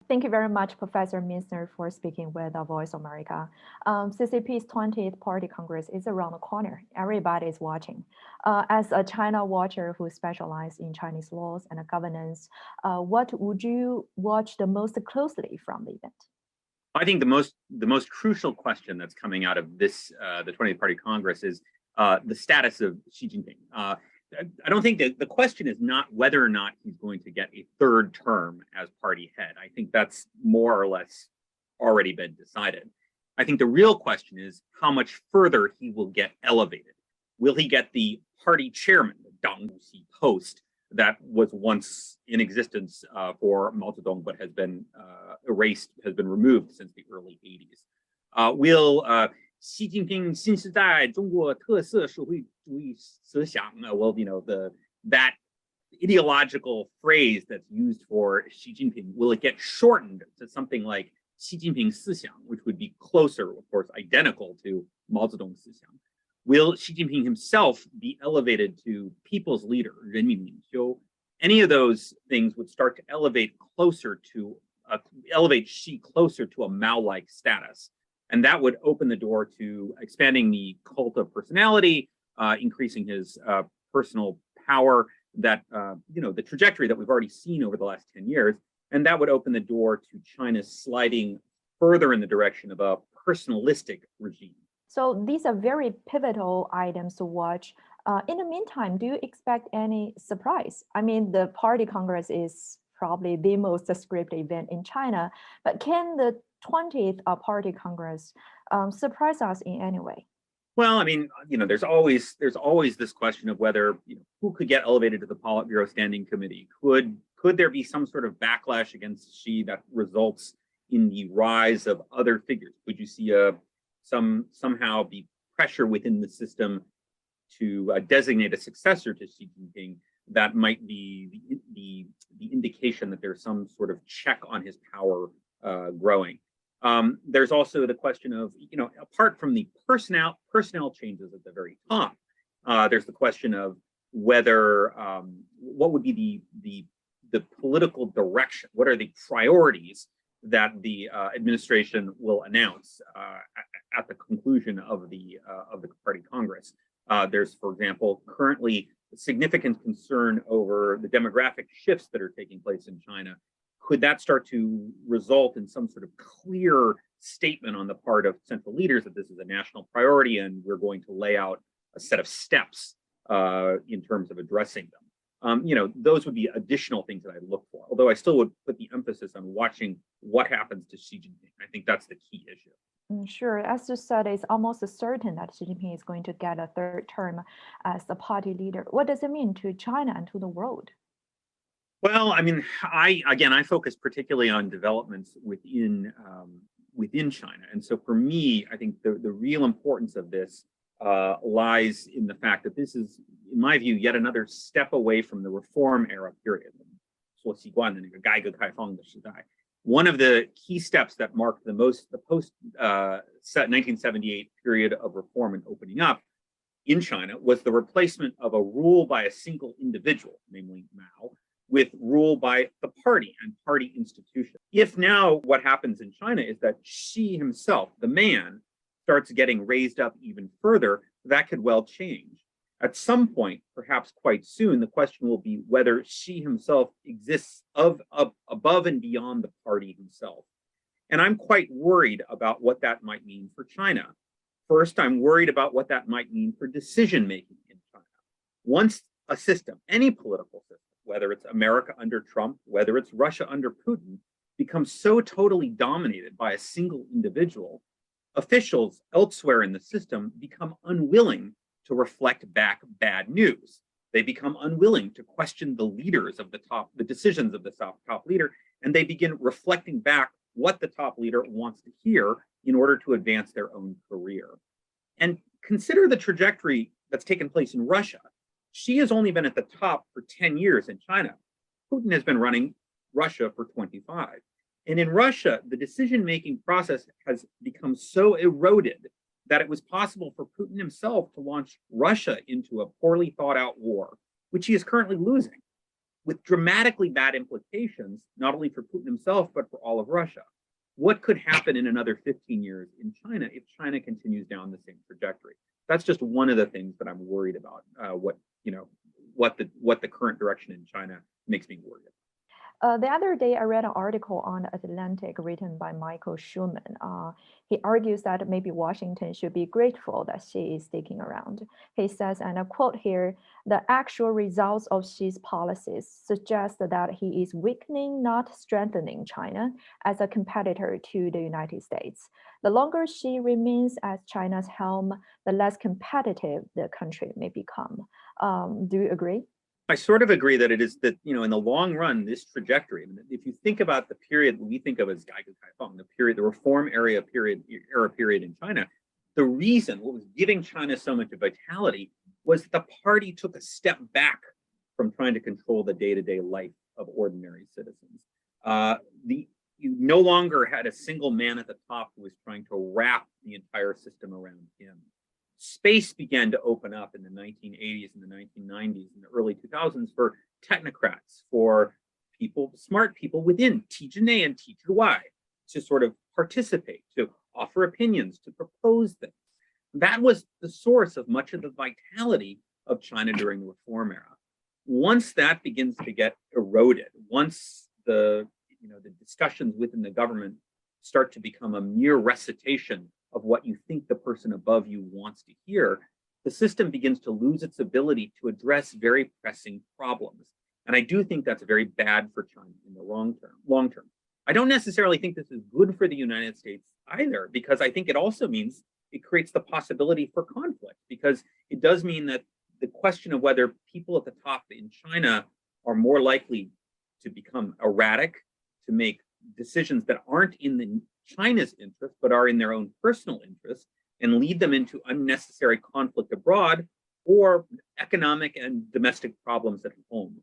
Thank you very much, Professor Minsner, for speaking with Voice America. CCP's 20th Party Congress is around the corner. Everybody is watching. As a China watcher who specializes in Chinese laws and governance, what would you watch the most closely from the event? I think the most crucial question that's coming out of this the 20th Party Congress is the status of Xi Jinping. I don't think that the question is not whether or not he's going to get a third term as party head. I think that's more or less already been decided. I think the real question is how much further he will get elevated. Will he get the party chairman, the Dang Wuxi post that was once in existence for Mao Zedong but has been erased, has been removed since the early 80s? Will Xi Jinping 新时代中国特色社会主义思想 well, that ideological phrase that's used for Xi Jinping, will it get shortened to something like Xi Jinping 思想, which would be closer, of course, identical to Mao Zedong 思想? Will Xi Jinping himself be elevated to people's leader, 人民领袖? Any of those things would start to elevate Xi closer to a Mao-like status. And that would open the door to expanding the cult of personality, increasing his personal power, that, the trajectory that we've already seen over the last 10 years. And that would open the door to China sliding further in the direction of a personalistic regime. So these are very pivotal items to watch. In the meantime, do you expect any surprise? I mean, the Party Congress is probably the most scripted event in China, but can the 20th Party Congress surprise us in any way? Well, I mean, there's always this question of whether who could get elevated to the Politburo Standing Committee. Could there be some sort of backlash against Xi that results in the rise of other figures? Could you see somehow be pressure within the system to designate a successor to Xi Jinping that might be the indication that there's some sort of check on his power growing? There's also the question of, apart from the personnel changes at the very top, there's the question of whether what would be the political direction. What are the priorities that the administration will announce at the conclusion of the Party Congress? There's, for example, currently significant concern over the demographic shifts that are taking place in China. Could that start to result in some sort of clear statement on the part of central leaders that this is a national priority and we're going to lay out a set of steps in terms of addressing them? Those would be additional things that I look for, although I still would put the emphasis on watching what happens to Xi Jinping. I think that's the key issue. Sure. As you said, it's almost certain that Xi Jinping is going to get a third term as the party leader. What does it mean to China and to the world? Well, I mean, I focus particularly on developments within China, and so for me, I think the real importance of this lies in the fact that this is, in my view, yet another step away from the reform era period. One of the key steps that marked the post 1978 period of reform and opening up in China was the replacement of a rule by a single individual, namely Mao, with rule by the party and party institutions. If now what happens in China is that Xi himself, the man, starts getting raised up even further, that could well change. At some point, perhaps quite soon, the question will be whether Xi himself exists above and beyond the party himself. And I'm quite worried about what that might mean for China. First, I'm worried about what that might mean for decision-making in China. Once a system, any political system, whether it's America under Trump, whether it's Russia under Putin, becomes so totally dominated by a single individual, officials elsewhere in the system become unwilling to reflect back bad news. They become unwilling to question the leaders of the decisions of the top leader, and they begin reflecting back what the top leader wants to hear in order to advance their own career. And consider the trajectory that's taken place in Russia. Xi has only been at the top for 10 years in China. Putin has been running Russia for 25. And in Russia, the decision-making process has become so eroded that it was possible for Putin himself to launch Russia into a poorly thought out war, which he is currently losing. with dramatically bad implications, not only for Putin himself, but for all of Russia. What could happen in another 15 years in China if China continues down the same trajectory? That's just one of the things that I'm worried about. What the current direction in China makes me worried about. The other day, I read an article on The Atlantic written by Michael Schumann. He argues that maybe Washington should be grateful that Xi is sticking around. He says, and I quote here, the actual results of Xi's policies suggest that he is weakening, not strengthening China as a competitor to the United States. The longer Xi remains as China's helm, the less competitive the country may become. Do you agree? I sort of agree that it is that, in the long run, this trajectory, if you think about the period we think of as Gaige the reform era period in China, the reason what was giving China so much vitality was that the party took a step back from trying to control the day-to-day life of ordinary citizens. You no longer had a single man at the top who was trying to wrap the entire system around him. Space began to open up in the 1980s and the 1990s and the early 2000s for technocrats, for people, smart people within T-J and T-J to sort of participate, to offer opinions, to propose things. That was the source of much of the vitality of China during the reform era. Once that begins to get eroded, once the discussions within the government start to become a mere recitation of what you think the person above you wants to hear, the system begins to lose its ability to address very pressing problems. And I do think that's very bad for China in the long term. I don't necessarily think this is good for the United States either, because I think it also means it creates the possibility for conflict, because it does mean that the question of whether people at the top in China are more likely to become erratic, to make decisions that aren't in China's interest, but are in their own personal interest, and lead them into unnecessary conflict abroad or economic and domestic problems at home.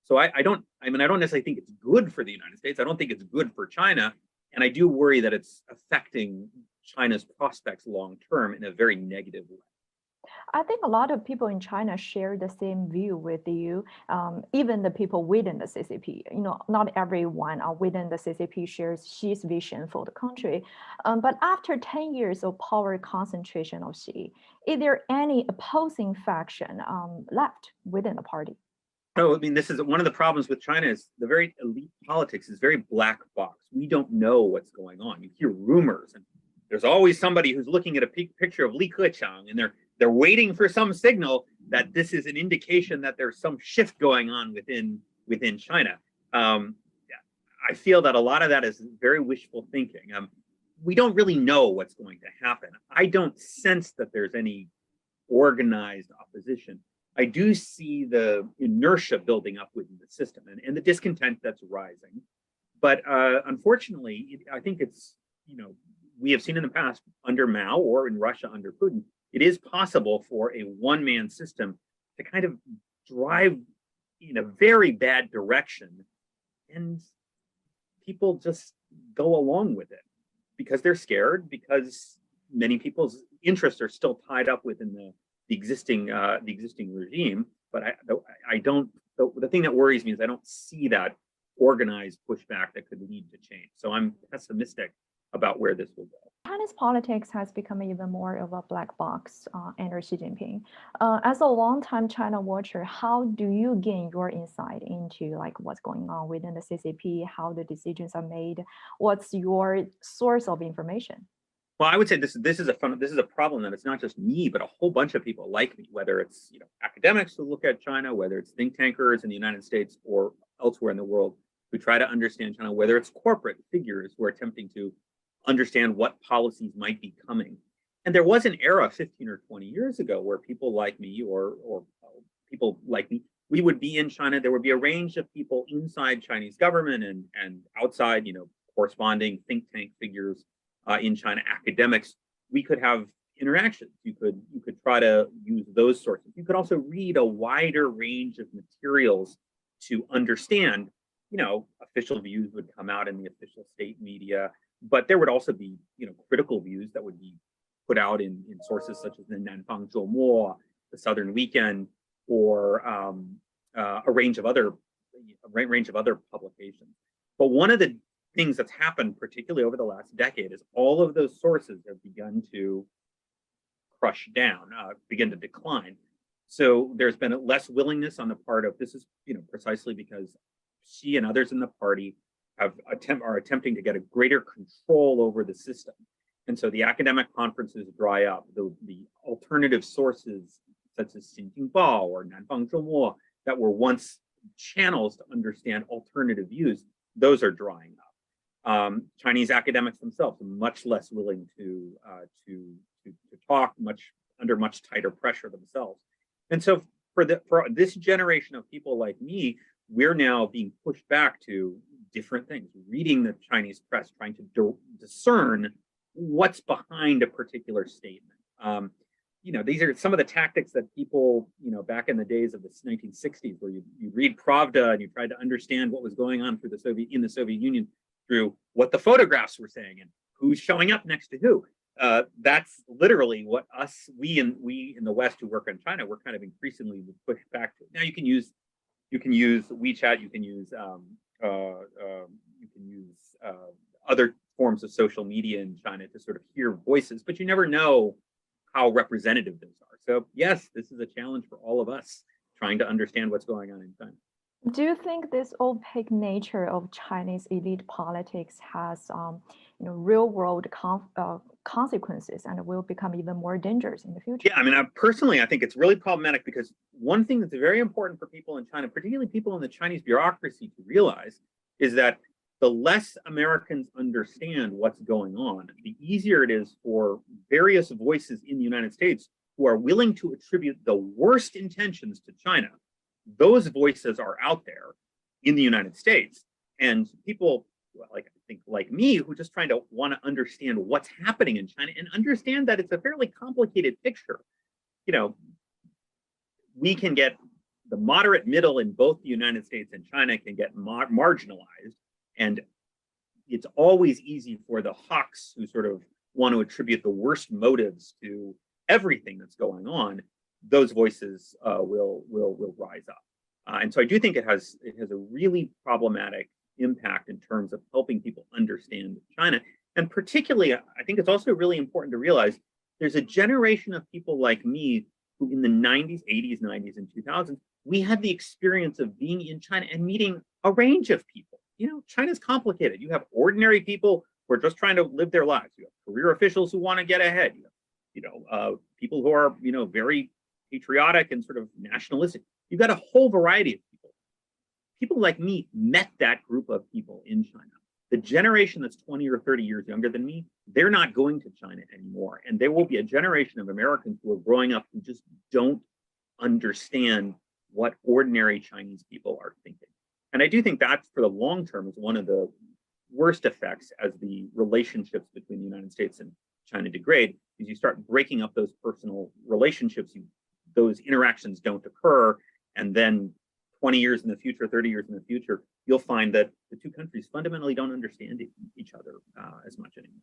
So I don't necessarily think it's good for the United States. I don't think it's good for China. And I do worry that it's affecting China's prospects long term in a very negative way. I think a lot of people in China share the same view with you, even the people within the CCP. Not everyone within the CCP shares Xi's vision for the country. But after 10 years of power concentration of Xi, is there any opposing faction left within the party? No, this is one of the problems with China is the very elite politics is very black box. We don't know what's going on. You hear rumors, and there's always somebody who's looking at a picture of Li Keqiang, and they're waiting for some signal that this is an indication that there's some shift going on within China. I feel that a lot of that is very wishful thinking. We don't really know what's going to happen. I don't sense that there's any organized opposition. I do see the inertia building up within the system and the discontent that's rising. But unfortunately, I think it's, we have seen in the past under Mao or in Russia under Putin, it is possible for a one-man system to kind of drive in a very bad direction, and people just go along with it because they're scared, because many people's interests are still tied up within the existing regime. But I don't. The thing that worries me is I don't see that organized pushback that could lead to change. So I'm pessimistic about where this will go. China's politics has become even more of a black box under Xi Jinping. As a longtime China watcher, how do you gain your insight into what's going on within the CCP, how the decisions are made? What's your source of information? Well, I would say this is a problem that it's not just me, but a whole bunch of people like me, whether it's academics who look at China, whether it's think tankers in the United States or elsewhere in the world who try to understand China, whether it's corporate figures who are attempting to understand what policies might be coming. And there was an era 15 or 20 years ago where people like me or people like me, we would be in China. There would be a range of people inside Chinese government and outside, corresponding think tank figures in China, academics. We could have interactions. You could try to use those sources. You could also read a wider range of materials to understand. Official views would come out in the official state media, but there would also be, critical views that would be put out in sources such as the Nanfang Zhoumo, the Southern Weekend, or a range of other a range of other publications. But one of the things that's happened, particularly over the last decade, is all of those sources have begun to crush down, begin to decline. So there's been less willingness on the part of, this is precisely because Xi and others in the party are attempting to get a greater control over the system. And so the academic conferences dry up. The alternative sources, such as Xinjiangbao or Nanfang Zhongmo, that were once channels to understand alternative views, those are drying up. Chinese academics themselves are much less willing to talk, under much tighter pressure themselves. And so for this generation of people like me, we're now being pushed back to different things, reading the Chinese press, trying to discern what's behind a particular statement. These are some of the tactics that people, back in the days of the 1960s, where you read Pravda and you tried to understand what was going on through in the Soviet Union through what the photographs were saying and who's showing up next to who. That's literally what we in the West who work in China, we're kind of increasingly pushed back to. Now you can use WeChat, you can use other forms of social media in China to sort of hear voices, but you never know how representative those are. So yes, this is a challenge for all of us trying to understand what's going on in China. Do you think this opaque nature of Chinese elite politics has real-world consequences and will become even more dangerous in the future? Yeah, I mean, personally, I think it's really problematic because one thing that's very important for people in China, particularly people in the Chinese bureaucracy, to realize is that the less Americans understand what's going on, the easier it is for various voices in the United States who are willing to attribute the worst intentions to China. Those voices are out there in the United States, and people like me who just trying to want to understand what's happening in China and understand that it's a fairly complicated picture. We can get the moderate middle in both the United States and China can get marginalized, and it's always easy for the hawks who sort of want to attribute the worst motives to everything that's going on. Those voices will rise up. And so I do think it has a really problematic impact in terms of helping people understand China. And particularly, I think it's also really important to realize there's a generation of people like me who in the 90s, 80s, 90s, and 2000s, we had the experience of being in China and meeting a range of people. China's complicated. You have ordinary people who are just trying to live their lives. You have career officials who want to get ahead. You have, people who are, very patriotic and sort of nationalistic. You've got a whole variety of people. People like me met that group of people in China. The generation that's 20 or 30 years younger than me, they're not going to China anymore. And there will be a generation of Americans who are growing up who just don't understand what ordinary Chinese people are thinking. And I do think that for the long term is one of the worst effects as the relationships between the United States and China degrade, is you start breaking up those personal relationships, those interactions don't occur, and then 20 years in the future, 30 years in the future, you'll find that the two countries fundamentally don't understand each other as much anymore.